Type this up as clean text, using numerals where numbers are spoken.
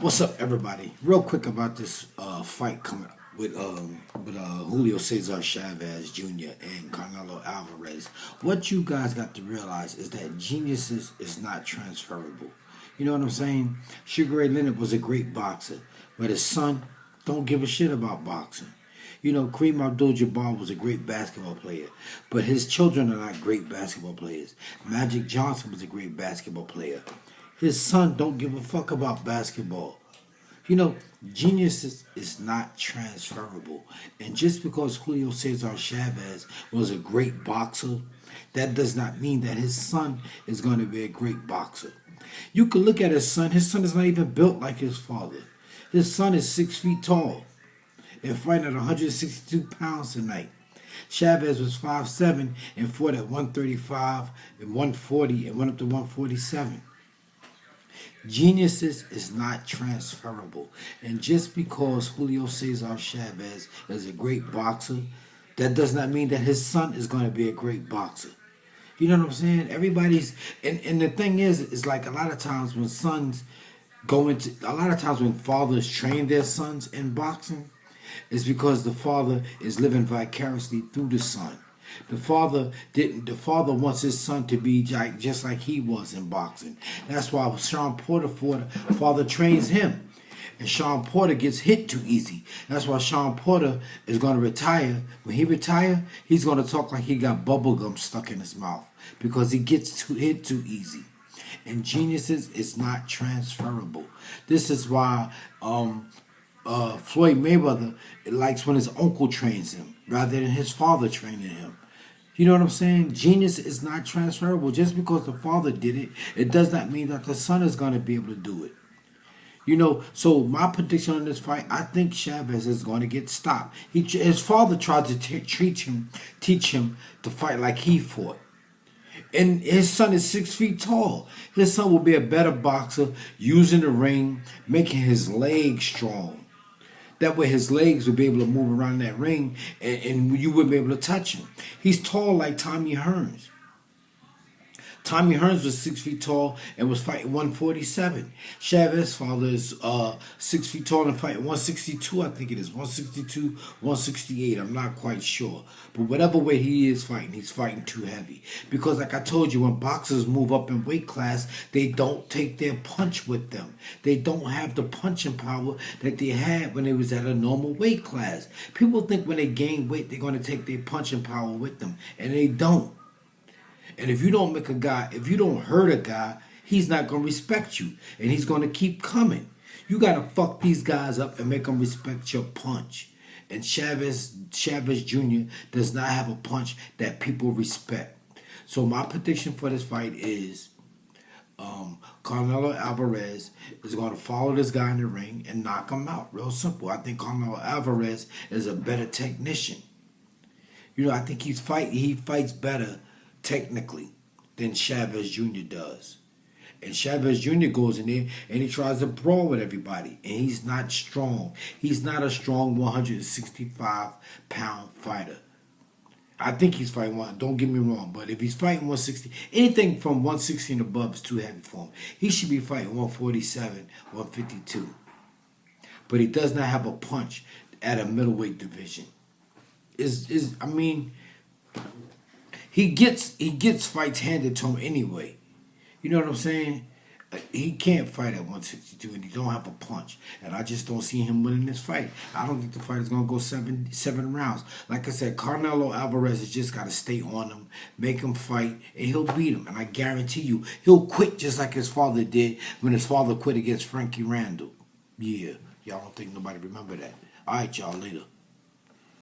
What's up, everybody? Real quick about this fight coming up with Julio Cesar Chavez Jr. and Canelo Alvarez. What you guys got to realize is that geniuses is not transferable. You know what I'm saying? Sugar Ray Leonard was a great boxer, but his son don't give a shit about boxing. You know, Kareem Abdul-Jabbar was a great basketball player, but his children are not great basketball players. Magic Johnson was a great basketball player. His son don't give a fuck about basketball. You know, genius is not transferable. And just because Julio Cesar Chavez was a great boxer, that does not mean that his son is going to be a great boxer. You can look at his son. His son is not even built like his father. His son is 6 feet tall and fighting at 162 pounds tonight. Chavez was 5'7" and fought at 135 and 140 and went up to 147. Geniuses is not transferable. And just because Julio Cesar Chavez is a great boxer, that does not mean that his son is going to be a great boxer. You know what I'm saying? Everybody's, and the thing is like a lot of times when fathers train their sons in boxing, it's because the father is living vicariously through the son. The father wants his son to be just like he was in boxing. That's why Sean Porter father trains him. And Sean Porter gets hit too easy. That's why Sean Porter is going to retire. When he retire, he's going to talk like he got bubble gum stuck in his mouth because he gets hit too easy. And geniuses is not transferable. This is why Floyd Mayweather likes when his uncle trains him rather than his father training him. You know what I'm saying? Genius is not transferable. Just because the father did it, it does not mean that the son is going to be able to do it. You know, so my prediction on this fight, I think Chavez is going to get stopped. His father tried to teach him to fight like he fought. And his son is 6 feet tall. His son will be a better boxer using the ring, making his legs strong. That way his legs would be able to move around that ring and you wouldn't be able to touch him. He's tall like Tommy Hearns. Tommy Hearns was 6 feet tall and was fighting 147. Chavez's father is 6 feet tall and fighting 162, I think it is. 162, 168, I'm not quite sure. But whatever way he is fighting, he's fighting too heavy. Because like I told you, when boxers move up in weight class, they don't take their punch with them. They don't have the punching power that they had when they was at a normal weight class. People think when they gain weight, they're going to take their punching power with them. And they don't. And if you don't hurt a guy, he's not going to respect you. And he's going to keep coming. You got to fuck these guys up and make them respect your punch. And Chavez Jr. does not have a punch that people respect. So my prediction for this fight is Canelo Alvarez is going to follow this guy in the ring and knock him out. Real simple. I think Canelo Alvarez is a better technician. You know, I think he fights better technically than Chavez Jr. does. And Chavez Jr. goes in there and he tries to brawl with everybody. And he's not strong. He's not a strong 165-pound fighter. I think he's fighting one. Don't get me wrong. But if he's fighting 160, anything from 160 and above is too heavy for him. He should be fighting 147, 152. But he does not have a punch at a middleweight division. He gets fights handed to him anyway. You know what I'm saying? He can't fight at 162 and he don't have a punch. And I just don't see him winning this fight. I don't think the fight is going to go seven rounds. Like I said, Canelo Alvarez has just got to stay on him, make him fight, and he'll beat him. And I guarantee you, he'll quit just like his father did when his father quit against Frankie Randall. Yeah, y'all don't think nobody remember that. All right, y'all, later.